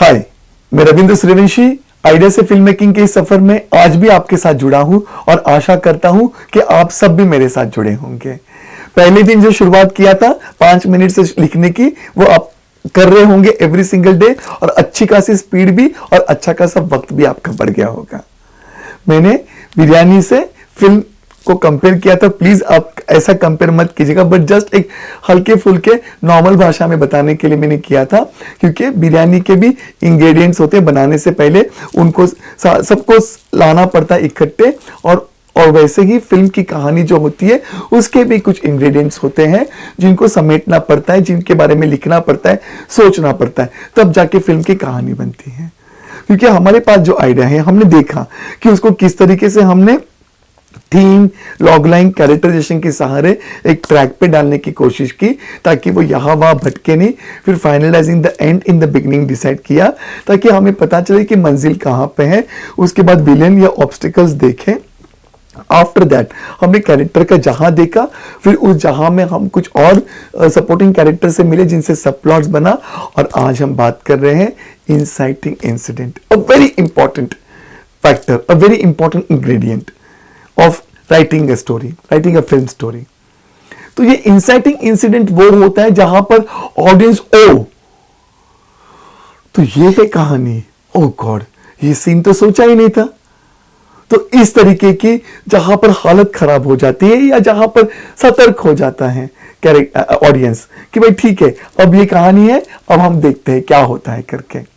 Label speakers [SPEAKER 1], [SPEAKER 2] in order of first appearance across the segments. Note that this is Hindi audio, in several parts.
[SPEAKER 1] हाय, मैं रविंद्र सूर्यवंशी आइडिया से फिल्म मेकिंग के इस सफर में आज भी आपके साथ जुड़ा हूं और आशा करता हूं कि आप सब भी मेरे साथ जुड़े होंगे। पहले दिन जो शुरुआत किया था 5 मिनट से लिखने की, वो आप कर रहे होंगे एवरी सिंगल डे, और अच्छी खासी स्पीड भी और अच्छा खासा वक्त भी आपका बढ़ गया होगा। मैंने बिरयानी से फिल्म को कंपेयर किया था, प्लीज आप ऐसा कंपेयर मत कीजिएगा, बट जस्ट एक हल्के फुल्के नॉर्मल भाषा में बताने के लिए मैंने किया था, क्योंकि बिरयानी के भी इंग्रेडिएंट्स होते हैं। बनाने से पहले उनको सबको लाना पड़ता है इकट्ठे, और वैसे ही फिल्म की कहानी जो होती है उसके भी कुछ इंग्रेडिएंट्स होते हैं जिनको समेटना पड़ता है, जिनके बारे में लिखना पड़ता है, सोचना पड़ता है, तब जाके फिल्म की कहानी बनती है। क्योंकि हमारे पास जो आइडिया है, हमने देखा कि उसको किस तरीके से हमने थीम, लॉगलाइन, कैरेक्टराइजेशन के सहारे एक ट्रैक पे डालने की कोशिश की, ताकि वो यहाँ वहां भटके नहीं। फिर finalising the end in the beginning decide किया, ताकि हमें पता चले कि मंजिल कहाँ पे है। उसके बाद विलेन या ऑब्स्टिकल्स देखें। आफ्टर दैट हमने कैरेक्टर का जहां देखा, फिर उस जहां में हम कुछ और सपोर्टिंग कैरेक्टर से मिले जिनसे सब प्लॉट्स बना। और आज हम बात कर रहे हैं inciting incident, a very important factor, a very important ingredient of writing a story, writing a film story. तो ये इंसाइटिंग इंसिडेंट वो होता है जहां पर ऑडियंस तो ये है कहानी, ओ गॉड, ये सीन तो सोचा ही नहीं था। तो इस तरीके की जहां पर हालत खराब हो जाती है, या जहां पर सतर्क हो जाता है ऑडियंस कि भाई ठीक है, अब ये कहानी है, अब हम देखते हैं क्या होता है करके।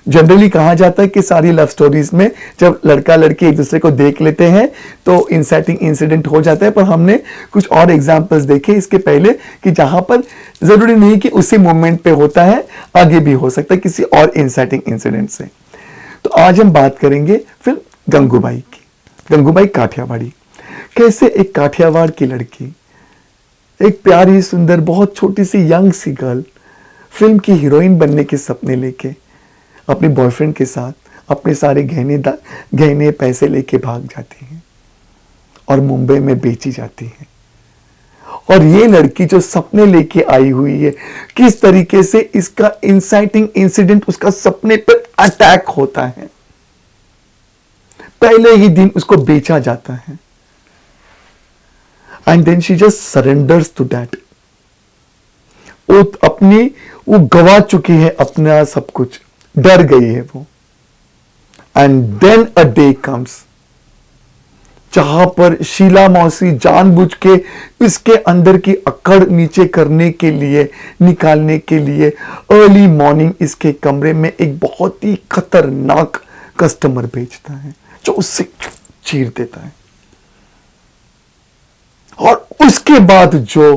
[SPEAKER 1] जनरली कहा जाता है कि सारी लव स्टोरीज में जब लड़का लड़की एक दूसरे को देख लेते हैं तो इंसाइटिंग इंसिडेंट हो जाता है, पर हमने कुछ और एग्जांपल्स देखे इसके पहले कि जहां पर जरूरी नहीं कि उसी मोमेंट पे होता है, आगे भी हो सकता है किसी और इंसाइटिंग इंसिडेंट से। तो आज हम बात करेंगे फिल्म गंगूबाई की। गंगूबाई काठियावाड़ी, कैसे एक काठियावाड़ की लड़की, एक प्यारी सुंदर बहुत छोटी सी यंग सी गर्ल, फिल्म की हीरोइन बनने के सपने लेके अपने बॉयफ्रेंड के साथ अपने सारे गहने पैसे लेके भाग जाती है और मुंबई में बेची जाती है। और ये लड़की जो सपने लेके आई हुई है, किस तरीके से इसका इंसाइटिंग इंसिडेंट उसका सपने पर अटैक होता है। पहले ही दिन उसको बेचा जाता है, and then she just surrenders to that. वो गवा चुकी है अपना सब कुछ, डर गई है वो। And then a day comes जहां पर शीला मौसी जानबूझ के इसके अंदर की अकड़ नीचे करने के लिए, निकालने के लिए अर्ली मॉर्निंग इसके कमरे में एक बहुत ही खतरनाक कस्टमर भेजता है जो उससे चीर देता है। और उसके बाद जो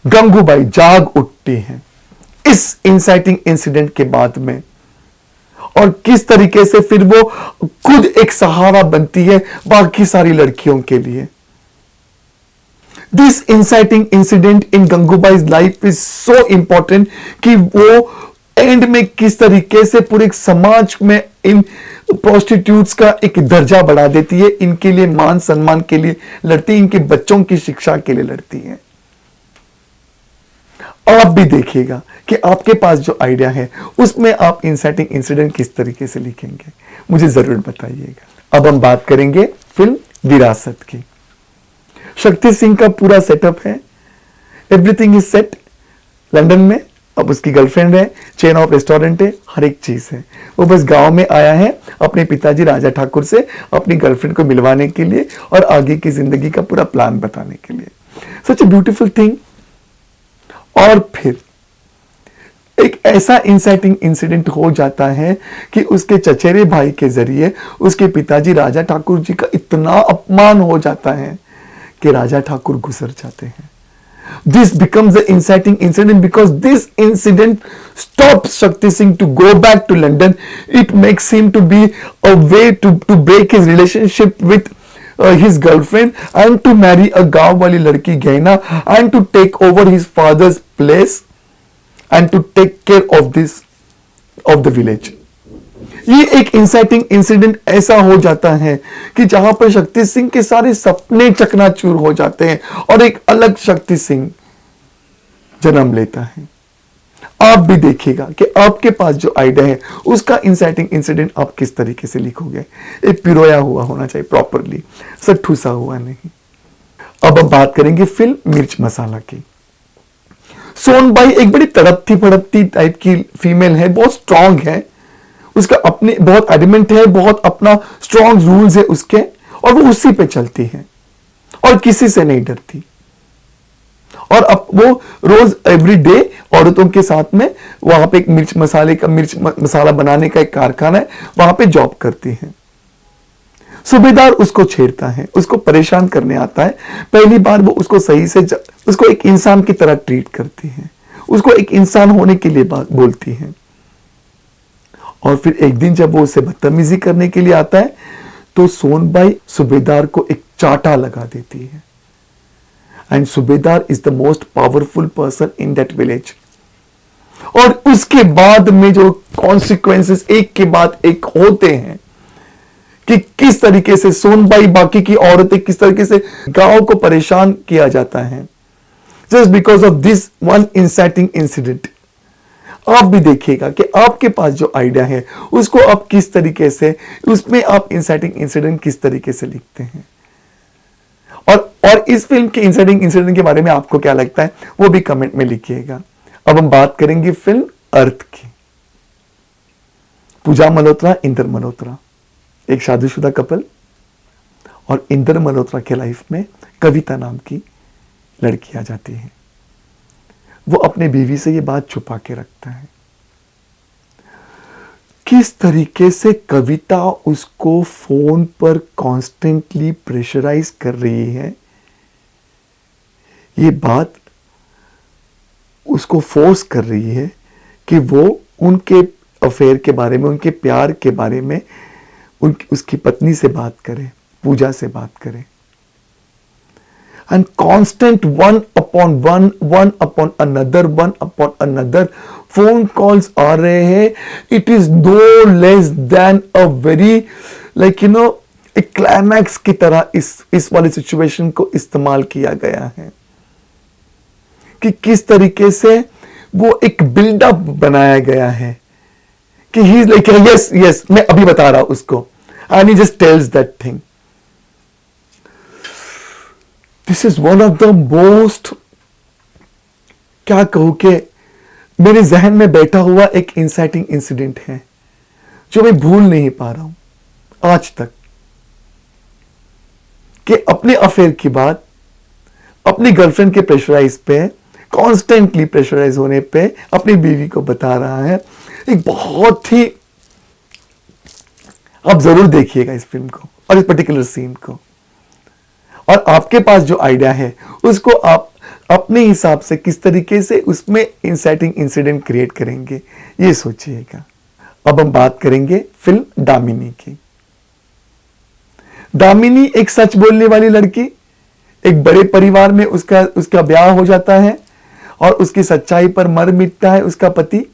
[SPEAKER 1] गंगूबाई जाग उठती है इस इंसाइटिंग इंसिडेंट के बाद में, और किस तरीके से फिर वो खुद एक सहारा बनती है बाकी सारी लड़कियों के लिए। This inciting incident in Gangubai's life is so important कि वो एंड में किस तरीके से पूरे समाज में इन प्रोस्टिट्यूट्स का एक दर्जा बढ़ा देती है, इनके लिए मान सम्मान के लिए लड़ती है, इनके बच्चों की शिक्षा के लिए लड़ती है। आप भी देखिएगा कि आपके पास जो आइडिया है उसमें आप इंसाइटिंग इंसिडेंट किस तरीके से लिखेंगे, मुझे जरूर बताइएगा। अब हम बात करेंगे फिल्म विरासत की। शक्ति सिंह का पूरा सेटअप है, एवरीथिंग इज सेट लंदन में। अब उसकी गर्लफ्रेंड है, चेन ऑफ रेस्टोरेंट है, हर एक चीज है। वो बस गांव में आया है अपने पिताजी राजा ठाकुर से अपनी गर्लफ्रेंड को मिलवाने के लिए और आगे की जिंदगी का पूरा प्लान बताने के लिए। सच ए ब्यूटीफुल थिंग। और फिर एक ऐसा इंसाइटिंग इंसिडेंट हो जाता है कि उसके चचेरे भाई के जरिए उसके पिताजी राजा ठाकुर जी का इतना अपमान हो जाता है कि राजा ठाकुर गुजर जाते हैं। This becomes the inciting incident because this incident stops Shakti Singh to go back to London. It makes him to be a way to break his relationship with his girlfriend and to marry a गांव वाली लड़की गैना and to take over his father's place and to take care of the village. ये एक इंसाइटिंग इंसिडेंट ऐसा हो जाता है कि जहां पर शक्ति सिंह के सारे सपने चकनाचूर हो जाते हैं और एक अलग शक्ति सिंह जन्म लेता है। आप भी देखिएगा कि आपके पास जो आइडिया है उसका इंसाइटिंग इंसिडेंट आप किस तरीके से लिखोगे। एक पिरोया हुआ होना चाहिए प्रॉपरली, सब ठूसा हुआ नहीं। अब हम बात करेंगे फिल्म मिर्च मसाला की। सोनबाई एक बड़ी तड़पती फड़पती टाइप की फीमेल है, बहुत स्ट्रांग है, उसका अपने बहुत एडमेंट है, बहुत अपना स्ट्रांग रूल्स है उसके, और वो उसी पे चलती है और किसी से नहीं डरती। और अब वो रोज एवरी डे औरतों के साथ में वहां पे एक मिर्च मसाला बनाने का एक कारखाना है, वहां पे जॉब करती है। सूबेदार उसको छेड़ता है, उसको परेशान करने आता है। पहली बार वो उसको सही से उसको एक इंसान की तरह ट्रीट करती है, उसको एक इंसान होने के लिए बात बोलती है। और फिर एक दिन जब वो उसे बदतमीजी करने के लिए आता है तो सोनबाई सूबेदार को एक चाटा लगा देती है। एंड सूबेदार is the most powerful person in that village. और उसके बाद में जो कॉन्सिक्वेंसेस एक के बाद एक होते हैं कि किस तरीके से सोनबाई बाकी की औरतें किस तरीके से गांव को परेशान किया जाता है just because of this one inciting incident. आप भी देखिएगा कि आपके पास जो आइडिया है उसको आप किस तरीके से, उसमें आप इंसाइटिंग इंसिडेंट किस तरीके से लिखते हैं। और इस फिल्म के इंसाइटिंग इंसिडेंट के बारे में आपको क्या लगता है वो भी कमेंट में लिखिएगा। अब हम बात करेंगे फिल्म अर्थ की। पूजा मल्होत्रा, इंदर मल्होत्रा, एक शादीशुदा कपल, और इंदर मल्होत्रा के लाइफ में कविता नाम की लड़की आ जाती है। वो अपने बीवी से ये बात छुपा के रखता है। किस तरीके से कविता उसको फोन पर कॉन्स्टेंटली प्रेशराइज कर रही है, ये बात उसको फोर्स कर रही है कि वो उनके अफेयर के बारे में, उनके प्यार के बारे में उसकी पत्नी से बात करे, पूजा से बात करे। And constant one upon another phone calls आ रहे हैं। It is no less than a very एक क्लाइमैक्स की तरह इस वाली सिचुएशन को इस्तेमाल किया गया है कि किस तरीके से वो एक बिल्डअप बनाया गया है कि ही इज लाइक यस मैं अभी बता रहा हूं उसको, and he just tells that thing. This is one of the most, क्या कहूं कि मेरे जहन में बैठा हुआ एक इंसाइटिंग इंसिडेंट है जो मैं भूल नहीं पा रहा हूं आज तक, कि अपने अफेयर की बात अपनी गर्लफ्रेंड के प्रेशराइज पे, कॉन्स्टेंटली प्रेशराइज होने पे अपनी बीवी को बता रहा है। एक बहुत ही, आप जरूर देखिएगा इस फिल्म को और इस पर्टिकुलर सीन को, और आपके पास जो आइडिया है उसको आप अपने हिसाब से किस तरीके से उसमें इंसाइटिंग इंसिडेंट क्रिएट करेंगे ये सोचिएगा। अब हम बात करेंगे फिल्म दामिनी की। दामिनी एक सच बोलने वाली लड़की, एक बड़े परिवार में उसका ब्याह हो जाता है और उसकी सच्चाई पर मर मिटता है उसका पति।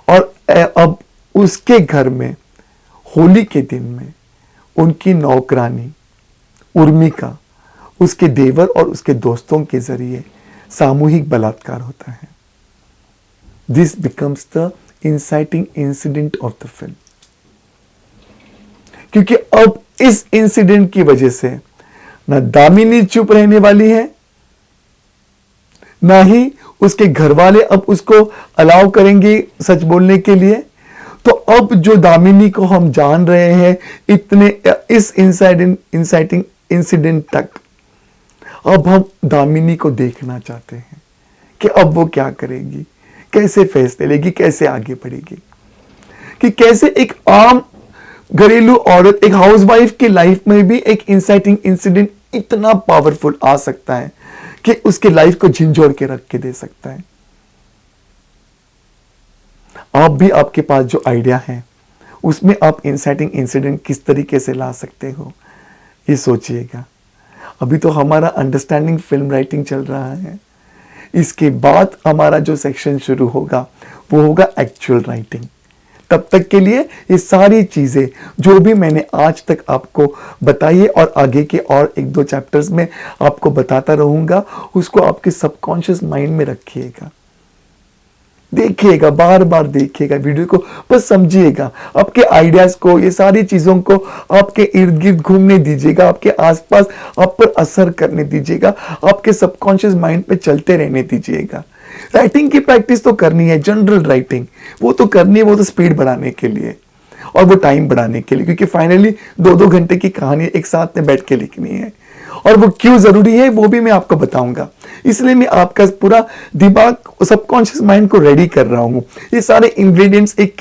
[SPEAKER 1] और अब उसके घर में होली के दिन में उनकी नौकरानी उर्मिका, उसके देवर और उसके दोस्तों के जरिए सामूहिक बलात्कार होता है। This becomes the inciting incident of the film, क्योंकि अब इस इंसिडेंट की वजह से ना दामिनी चुप रहने वाली है, ना ही उसके घर वाले अब उसको अलाउ करेंगे सच बोलने के लिए। तो अब जो दामिनी को हम जान रहे हैं इतने इस इंसाइटिंग इंसिडेंट तक, अब हम दामिनी को देखना चाहते हैं कि अब वो क्या करेगी, कैसे फैसले लेगी, कैसे आगे बढ़ेगी, कि कैसे एक आम घरेलू औरत, एक हाउसवाइफ की लाइफ में भी एक इंसाइटिंग इंसिडेंट इतना पावरफुल आ सकता है कि उसके लाइफ को झिंझोर के रख के दे सकता है। आप भी, आपके पास जो आइडिया है उसमें आप इंसाइटिंग इंसिडेंट किस तरीके से ला सकते हो ये सोचिएगा। अभी तो हमारा अंडरस्टैंडिंग फिल्म राइटिंग चल रहा है, इसके बाद हमारा जो सेक्शन शुरू होगा वो होगा एक्चुअल राइटिंग। तब तक के लिए ये सारी चीजें जो भी मैंने आज तक आपको बताई है और आगे के और एक दो चैप्टर्स में आपको बताता रहूंगा, उसको आपके सबकॉन्शियस माइंड में रखिएगा। देखिएगा, बार बार देखिएगा वीडियो को, बस समझिएगा, आपके आइडियाज को, ये सारी चीजों को आपके इर्द गिर्द घूमने दीजिएगा, आपके आसपास आप पर असर करने दीजिएगा, आपके सबकॉन्शियस माइंड पे चलते रहने दीजिएगा। राइटिंग की प्रैक्टिस तो करनी है, जनरल राइटिंग वो तो करनी है, वो तो स्पीड बढ़ाने के लिए और वो टाइम बढ़ाने के लिए, क्योंकि फाइनली 2-2 घंटे की कहानी एक साथ में बैठ के लिखनी है। और वो क्यों जरूरी है वो भी मैं आपको बताऊंगा। इसलिए मैं आपका पूरा दिमाग, सबकॉन्शियस माइंड को रेडी कर रहा हूं, ये सारे इंग्रेडिएंट्स एक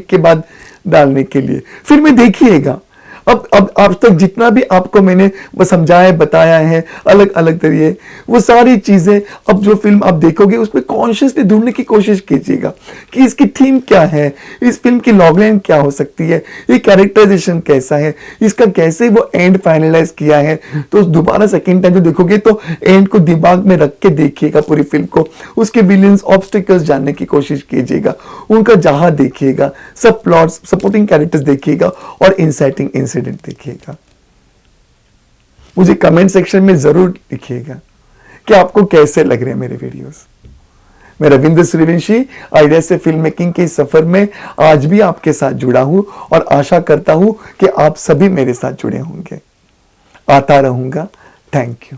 [SPEAKER 1] के बाद डालने के लिए। फिर मैं देखिएगा, अब तक जितना भी आपको मैंने समझाया, बताया है अलग अलग तरीके, वो सारी चीजें अब जो फिल्म आप देखोगे उसमें कॉन्शियसली ढूंढने की कोशिश कीजिएगा कि इसकी थीम क्या है, इस फिल्म की लॉगलाइन क्या हो सकती है, ये कैरेक्टराइजेशन कैसा है, इसका कैसे वो एंड फाइनलाइज किया है। तो दोबारा सेकेंड टाइम जो देखोगे तो एंड को दिमाग में रख के देखिएगा पूरी फिल्म को, उसके विलेंस, ऑब्स्टिकल्स जानने की कोशिश कीजिएगा, उनका जहां देखिएगा, सब प्लॉट्स, सपोर्टिंग कैरेक्टर्स देखिएगा और इंसाइटिंग इंसिडेंट देखिएगा। मुझे कमेंट सेक्शन में जरूर लिखिएगा कि आपको कैसे लग रहे हैं मेरे वीडियोस। मैं रविंद्र सूर्यवंशी आइडिया से फिल्म मेकिंग के सफर में आज भी आपके साथ जुड़ा हूं और आशा करता हूं कि आप सभी मेरे साथ जुड़े होंगे। आता रहूंगा। Thank you.